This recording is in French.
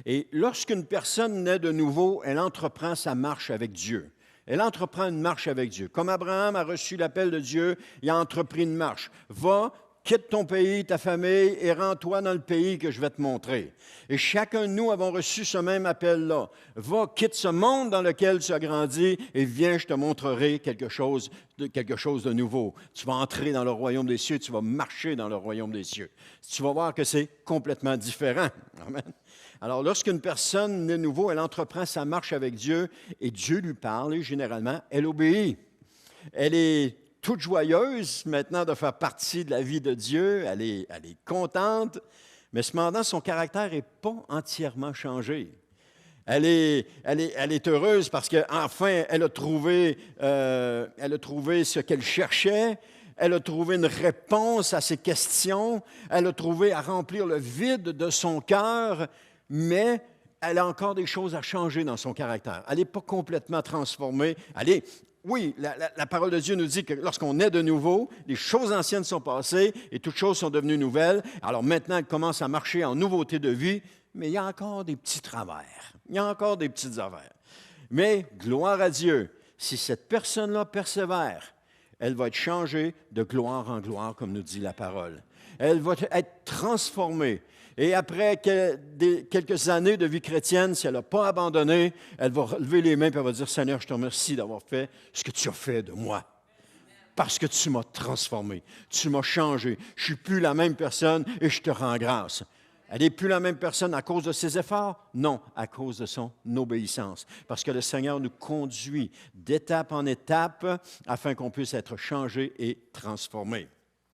Et lorsqu'une personne naît de nouveau, elle entreprend sa marche avec Dieu. Elle entreprend une marche avec Dieu. Comme Abraham a reçu l'appel de Dieu, il a entrepris une marche. Va, quitte ton pays, ta famille, et rends-toi dans le pays que je vais te montrer. Et chacun de nous avons reçu ce même appel-là. Va, quitte ce monde dans lequel tu as grandi, et viens, je te montrerai quelque chose de nouveau. Tu vas entrer dans le royaume des cieux, tu vas marcher dans le royaume des cieux. Tu vas voir que c'est complètement différent. Amen. Alors, lorsqu'une personne naît nouveau, elle entreprend sa marche avec Dieu et Dieu lui parle et généralement, elle obéit. Elle est toute joyeuse maintenant de faire partie de la vie de Dieu, elle est contente, mais cependant, son caractère n'est pas entièrement changé. Elle est heureuse parce qu'enfin, elle a trouvé ce qu'elle cherchait. Elle a trouvé une réponse à ses questions. Elle a trouvé à remplir le vide de son cœur, mais elle a encore des choses à changer dans son caractère. Elle n'est pas complètement transformée. Oui, la parole de Dieu nous dit que lorsqu'on est de nouveau, les choses anciennes sont passées et toutes choses sont devenues nouvelles. Alors maintenant, elle commence à marcher en nouveauté de vie, mais il y a encore des petits travers. Il y a encore des petites affaires. Mais gloire à Dieu, si cette personne-là persévère, elle va être changée de gloire en gloire, comme nous dit la parole. Elle va être transformée. Et après quelques années de vie chrétienne, si elle n'a pas abandonné, elle va lever les mains et elle va dire, « Seigneur, je te remercie d'avoir fait ce que tu as fait de moi. Parce que tu m'as transformé, tu m'as changé. Je ne suis plus la même personne et je te rends grâce. » Elle n'est plus la même personne à cause de ses efforts? Non, à cause de son obéissance. Parce que le Seigneur nous conduit d'étape en étape afin qu'on puisse être changé et transformé.